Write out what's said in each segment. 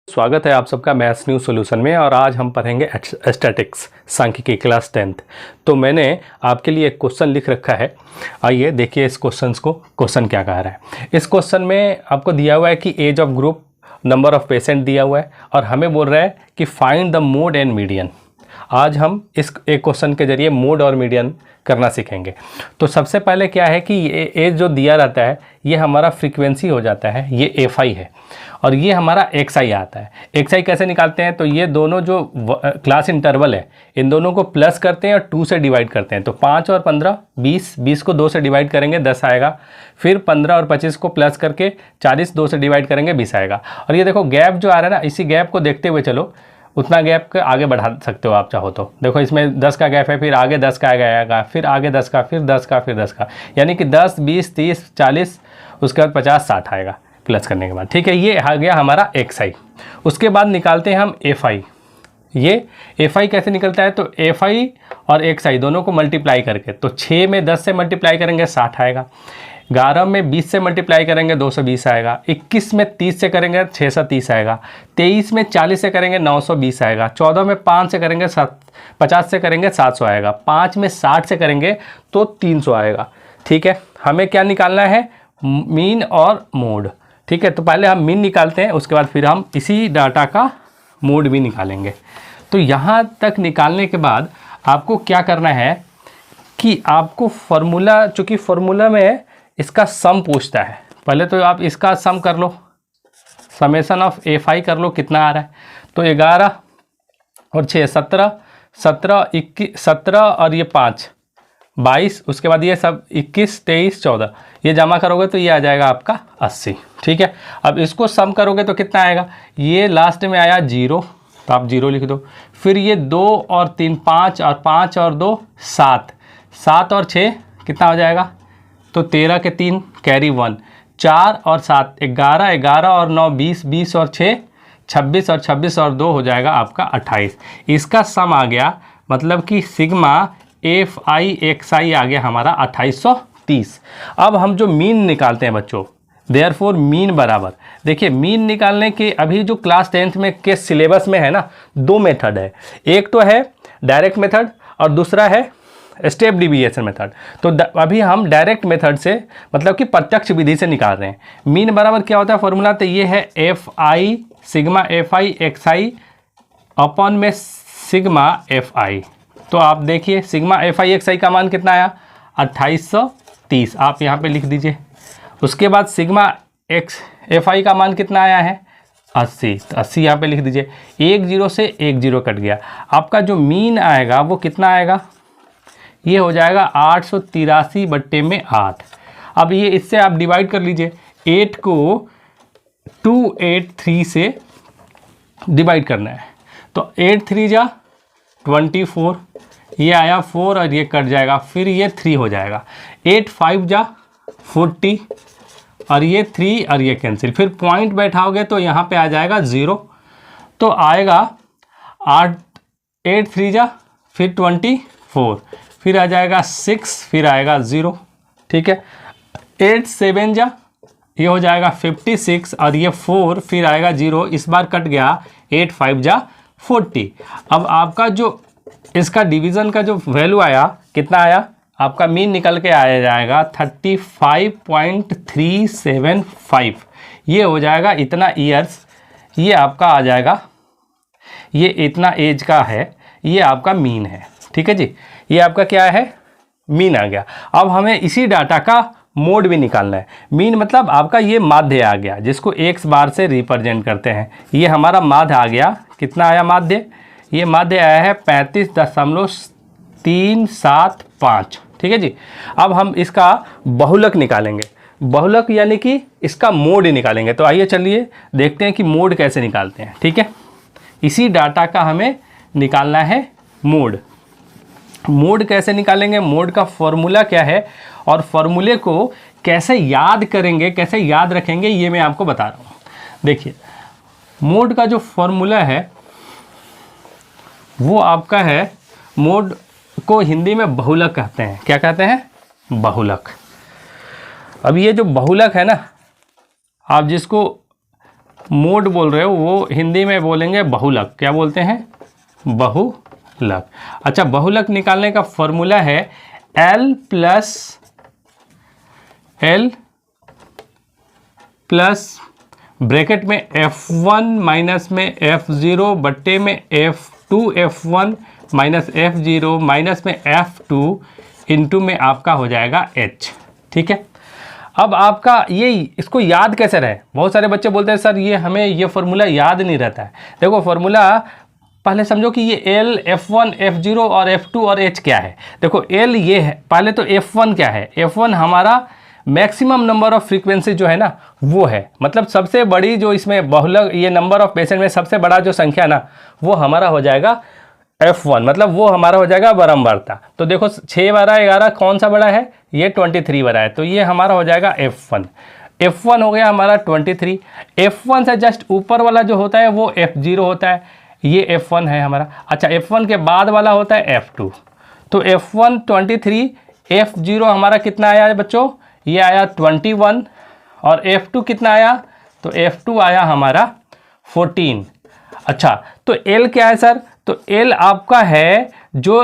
स्वागत है आप सबका मैथ्स न्यू सॉल्यूशन में। और आज हम पढ़ेंगे स्टैटिक्स सांख्यिकी क्लास 10th। तो मैंने आपके लिए एक क्वेश्चन लिख रखा है, आइए देखिए इस क्वेश्चन क्या कह रहा है। इस क्वेश्चन में आपको दिया हुआ है कि age of group, number of patient दिया हुआ है और हमें बोल रहा है कि find the mode and median. आज हम इस एक क्वेश्चन के जरिए मोड और मीडियन करना सीखेंगे। तो सबसे पहले क्या है कि ये एज जो दिया रहता है ये हमारा फ्रीक्वेंसी हो जाता है, ये एफ.आई. है और ये हमारा एक्स.आई. आता है। एक्स.आई. कैसे निकालते हैं, तो ये दोनों जो क्लास इंटरवल है इन दोनों को प्लस करते हैं और 2 से डिवाइड करते हैं। तो 5 और 15 20, 20 को 2 से डिवाइड करेंगे 10 आएगा। फिर 15 और 25 को प्लस करके 40 2 से डिवाइड करेंगे 20 आएगा। और ये देखो गैप जो आ रहा है ना, इसी गैप को देखते हुए चलो, उतना गैप के आगे बढ़ा सकते हो आप चाहो तो। देखो इसमें 10 का गैप है, फिर आगे 10 का आएगा, फिर आगे 10 का, फिर 10 का, फिर 10 का, यानी कि 10 20 30 40, उसके बाद 50 60 आएगा प्लस करने के बाद। ठीक है, ये आ गया हमारा एक्स.आई. उसके बाद निकालते हैं हम एफ.आई. ये एफ.आई. कैसे निकलता है, तो एफ.आई. और एक्स.आई. दोनों को मल्टीप्लाई करके, तो 6 में 10 से मल्टीप्लाई करेंगे 60 आएगा, 11 में 20 से मल्टीप्लाई करेंगे 220 आएगा, 21 में 30 से करेंगे 630 आएगा, 23 में 40 से करेंगे 920 आएगा, 14 में 5 से करेंगे 50 से करेंगे 700 आएगा, 5 में 60 से करेंगे तो 300 आएगा। ठीक है, हमें क्या निकालना है, मीन और मोड। ठीक है, तो पहले हम मीन निकालते हैं, उसके बाद फिर हम इसी डाटा का मोड भी निकालेंगे। तो यहाँ तक निकालने के बाद आपको क्या करना है कि आपको फार्मूला, चूँकि फार्मूला में इसका सम पूछता है, पहले तो आप इसका सम कर लो, समेशन ऑफ एफ.आई. कर लो कितना आ रहा है। तो 11 और 6 17, 17 21, 17 और ये 5 22, उसके बाद ये सब 21 23 14, ये जमा करोगे तो ये आ जाएगा आपका 80। ठीक है, अब इसको सम करोगे तो कितना आएगा, ये लास्ट में आया 0, तो आप 0 लिख दो। फिर ये 2 और 3 5 और 5 और 2 7, 7 और 6 कितना हो जाएगा, तो 13 के 3 कैरी 1, 4 और 7 11, 11 और 9 20, 20 और 6 26 और 26 और 2 हो जाएगा आपका 28। इसका सम आ गया, मतलब कि सिग्मा एफ.आई. एक्स.आई. आ गया हमारा 2830। अब हम जो मीन निकालते हैं बच्चों, देयरफॉर मीन बराबर, देखिए मीन निकालने के अभी जो क्लास 10th में के सिलेबस में है ना, 2 मेथड है। एक तो है डायरेक्ट मेथड और दूसरा है स्टेप डिविएशन मेथड। तो अभी हम डायरेक्ट मेथड से, मतलब कि प्रत्यक्ष विधि से निकाल रहे हैं। मीन बराबर क्या होता है फॉर्मूला, तो ये है F I. Sigma F I. X I. Upon में सिग्मा एफ.आई. तो आप देखिए सिग्मा एफ.आई. एक्स.आई. का मान कितना आया, 2830, आप यहाँ पे लिख दीजिए। उसके बाद सिग्मा एक्स एफ.आई. का मान कितना आया है, 80, तो 80 यहाँ पे लिख दीजिए। 1 0 से 1 0 कट गया, आपका जो मीन आएगा वो कितना आएगा, ये हो जाएगा 883/8। अब ये इससे आप डिवाइड कर लीजिए, 8 को 283 से डिवाइड करना है, तो 8 3 जा 24, ये आया 4 और ये कट जाएगा, फिर ये 3 हो जाएगा, 8 5 जा 40 और ये 3 और ये कैंसिल, फिर पॉइंट बैठाओगे तो यहाँ पे आ जाएगा 0, तो आएगा 8 3 जा फिर 24, फिर आ जाएगा 6, फिर आएगा 0। ठीक है, 8 7 जा, ये हो जाएगा 56 और ये 4, फिर आएगा 0, इस बार कट गया, 8 5 जा 40। अब आपका जो इसका डिवीज़न का जो वैल्यू आया, कितना आया, आपका मीन निकल के आया जाएगा 35.375। ये हो जाएगा इतना ईयर्स, ये आपका आ जाएगा, ये इतना एज का है, ये आपका मीन है। ठीक है जी, ये आपका क्या है, मीन आ गया। अब हमें इसी डाटा का मोड भी निकालना है। मीन मतलब आपका ये माध्य आ गया, जिसको एक्स बार से रिप्रेजेंट करते हैं। ये हमारा माध्य आ गया, कितना आया माध्य, ये माध्य आया है 35.375। ठीक है जी, अब हम इसका बहुलक निकालेंगे। बहुलक यानी कि इसका मोड निकालेंगे। तो आइए चलिए देखते हैं कि मोड कैसे निकालते हैं। ठीक है, इसी डाटा का हमें निकालना है मोड। मोड कैसे निकालेंगे, मोड का फॉर्मूला क्या है और फॉर्मूले को कैसे याद करेंगे, कैसे याद रखेंगे, ये मैं आपको बता रहा हूँ। देखिए मोड का जो फॉर्मूला है वो आपका है, मोड को हिंदी में बहुलक कहते हैं। क्या कहते हैं, बहुलक। अब ये जो बहुलक है ना, आप जिसको मोड बोल रहे हो वो हिंदी में बोलेंगे बहुलक। क्या बोलते हैं? बहुलक। अच्छा, बहुलक निकालने का फॉर्मूला है L प्लस ब्रैकेट में F1 माइनस में F0 बट्टे में F2 F1 minus F0 minus में F2 इंटू में आपका हो जाएगा H। ठीक है, अब आपका ये इसको याद कैसे रहे? बहुत सारे बच्चे बोलते हैं सर ये हमें ये फार्मूला याद नहीं रहता है। देखो फार्मूला पहले समझो कि ये L, F1, F0 और F2 और H क्या है। देखो L ये है, पहले तो F1 क्या है? F1 हमारा मैक्सिमम नंबर ऑफ फ्रीक्वेंसी जो है ना वो है, मतलब सबसे बड़ी जो इसमें बहुलक ये नंबर ऑफ पेशेंट में सबसे बड़ा जो संख्या ना वो हमारा हो जाएगा F1, मतलब वो हमारा हो जाएगा बारंबारता। तो देखो 6 12 11 कौन सा बड़ा है? ये 23 बड़ा है, तो ये हमारा हो जाएगा F1। F1 हो गया हमारा 23। F1 से जस्ट ऊपर वाला जो होता है वो F0 होता है, ये F1 है हमारा। अच्छा, F1 के बाद वाला होता है F2। तो F1 23, F0 हमारा कितना आया है बच्चों? ये आया 21। और F2 कितना आया? तो F2 आया हमारा 14। अच्छा, तो L क्या है सर? तो L आपका है जो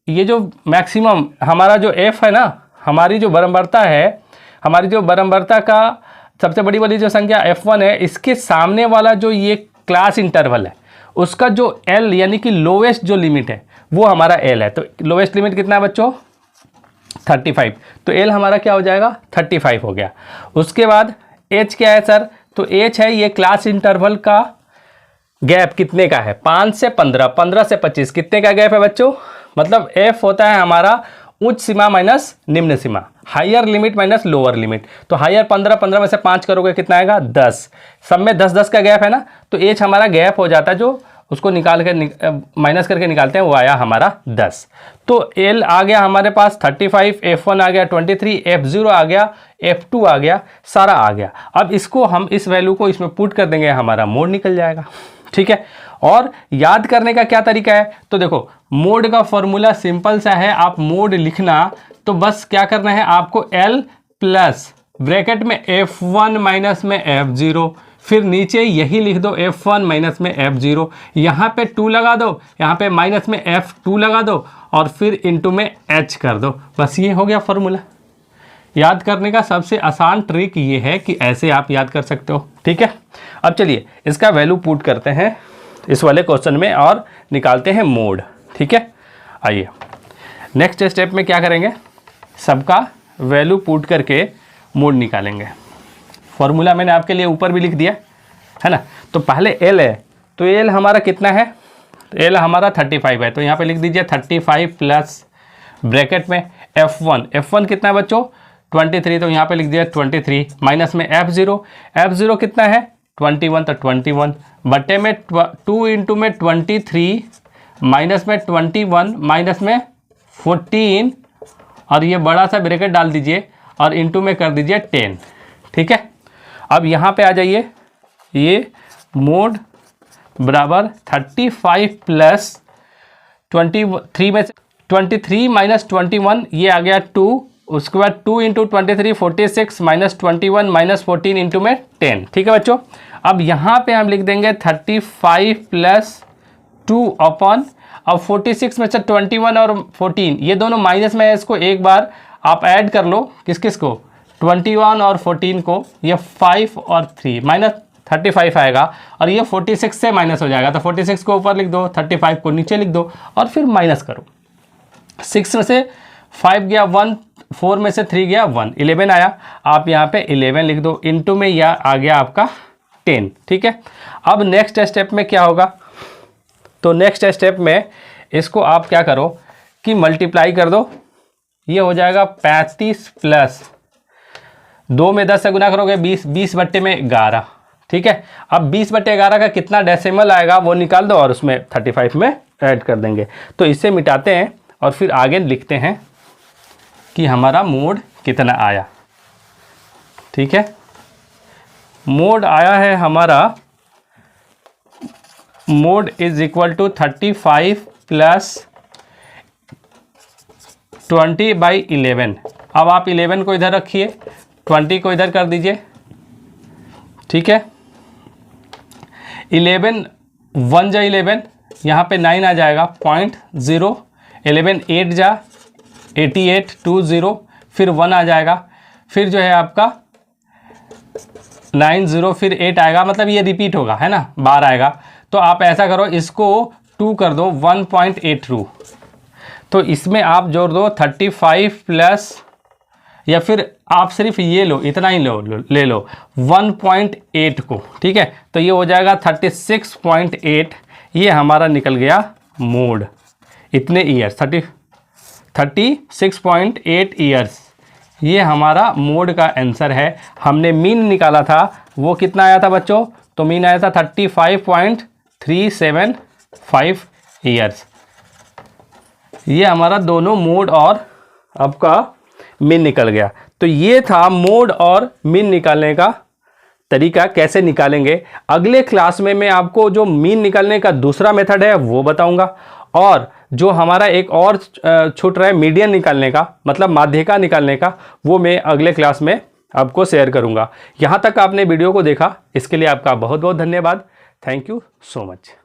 ये जो मैक्सिमम हमारा जो F है ना, हमारी जो बारंबारता है, हमारी जो बारंबारता का सबसे बड़ी वाली जो संख्या F1 है, इसके सामने वाला जो ये क्लास इंटरवल है उसका जो L यानी कि लोवेस्ट जो लिमिट है वो हमारा L है। तो लोवेस्ट लिमिट कितना है बच्चों? 35। तो L हमारा क्या हो जाएगा? 35 हो गया। उसके बाद H क्या है सर? तो H है ये क्लास इंटरवल का गैप कितने का है? 5 से 15, 15 से 25, कितने का गैप है बच्चों? मतलब F होता है हमारा उच्च सीमा माइनस निम्न सीमा, higher limit minus lower limit. तो हायर 15, 15 में से 5 करोगे कितना आएगा? 10। सब में 10 10 का गैप है ना, तो H हमारा गैप हो जाता है, जो उसको निकाल के माइनस करके निकालते हैं, वो आया हमारा 10। तो L आ गया हमारे पास 35, F1 आ गया 23, F0 आ गया, F2 आ गया, सारा आ गया। अब इसको हम इस वैल्यू को इसमें पुट कर देंगे, हमारा मोड निकल जाएगा। ठीक है, और याद करने का क्या तरीका है? तो देखो मोड का फॉर्मूला सिंपल सा है, आप मोड लिखना तो बस क्या करना है आपको, L प्लस ब्रैकेट में F1 माइनस में F0, फिर नीचे यही लिख दो F1 माइनस में F0, यहाँ पे 2 लगा दो, यहाँ पे माइनस में F2 लगा दो और फिर इनटू में H कर दो। बस ये हो गया फॉर्मूला। याद करने का सबसे आसान ट्रिक ये है कि ऐसे आप याद कर सकते हो। ठीक है, अब चलिए इसका वैल्यू पुट करते हैं इस वाले क्वेश्चन में और निकालते हैं मोड। ठीक है, आइए नेक्स्ट स्टेप में क्या करेंगे, सबका वैल्यू पुट करके मोड निकालेंगे। फॉर्मूला मैंने आपके लिए ऊपर भी लिख दिया है ना। तो पहले L है, तो L हमारा कितना है? तो L हमारा 35 है, तो यहाँ पे लिख दीजिए 35 प्लस ब्रैकेट में F1 कितना है बच्चों? 23, तो यहाँ पे लिख दिया 23 माइनस में F0 कितना है? 21, तो 21 बट्टे में 2 इंटू में 23 माइनस में 21 माइनस में 14 और ये बड़ा सा ब्रैकेट डाल दीजिए और इंटू में कर दीजिए 10। ठीक है, अब यहाँ पे आ जाइए, ये मोड बराबर 35 प्लस 23 में से 23 माइनस 21 ये आ गया 2, उसके बाद 2 इंटू 23 46 माइनस 21 माइनस 14 इंटू में 10। ठीक है बच्चों, अब यहाँ पे हम लिख देंगे 35 प्लस 2 अपॉन, अब 46 में से 21 और 14 ये दोनों माइनस में है, इसको एक बार आप ऐड कर लो, किस किस को? 21 और 14 को, ये 5 और 3 माइनस 35 आएगा और ये 46 से माइनस हो जाएगा, तो 46 को ऊपर लिख दो, 35 को नीचे लिख दो और फिर माइनस करो। 6 में से 5 गया 1, 4 में से 3 गया 1, 11 आया, आप यहाँ पे 11 लिख दो, इनटू में यह आ गया आपका 10। ठीक है, अब नेक्स्ट स्टेप में क्या होगा? तो नेक्स्ट स्टेप में इसको आप क्या करो कि मल्टीप्लाई कर दो, ये हो जाएगा 35 प्लस 2 में 10 से गुना करोगे 20, 20 बट्टे में 11। ठीक है, अब 20 बट्टे 11 का कितना डेसिमल आएगा वो निकाल दो और उसमें 35 में ऐड कर देंगे। तो इसे मिटाते हैं और फिर आगे लिखते हैं कि हमारा मोड कितना आया। ठीक है, मोड आया है हमारा, mode is equal to 35 plus 20/11। अब आप 11 को इधर रखिए, 20 को इधर कर दीजिए। ठीक है, 11 1 जा 11, यहाँ पे 9 आ जाएगा 0.0, 11 8 जा 88 20, फिर 1 आ जाएगा, फिर जो है आपका 90, फिर 8 आएगा, मतलब ये रिपीट होगा, है ना, बार आएगा। तो आप ऐसा करो, इसको 2 कर दो, 1.82, तो इसमें आप जोड़ दो 35 प्लस, या फिर आप सिर्फ ये लो, इतना ही ले लो 1.8 को, ठीक है। तो ये हो जाएगा 36.8, ये हमारा निकल गया मोड, इतने ईयर्स 36.8 ईयर्स, ये हमारा मोड का आंसर है। हमने मीन निकाला था, वो कितना आया था बच्चों, तो मीन आया था 35.375 ईयर्स। ये हमारा दोनों मोड और आपका मीन निकल गया। तो ये था मोड और मीन निकालने का तरीका, कैसे निकालेंगे। अगले क्लास में मैं आपको जो मीन निकालने का दूसरा मेथड है वो बताऊंगा, और जो हमारा एक और छूट रहा है मीडियन निकालने का, मतलब माध्यिका निकालने का, वो मैं अगले क्लास में आपको शेयर करूंगा। यहाँ तक आपने वीडियो को देखा, इसके लिए आपका बहुत बहुत धन्यवाद। Thank you so much.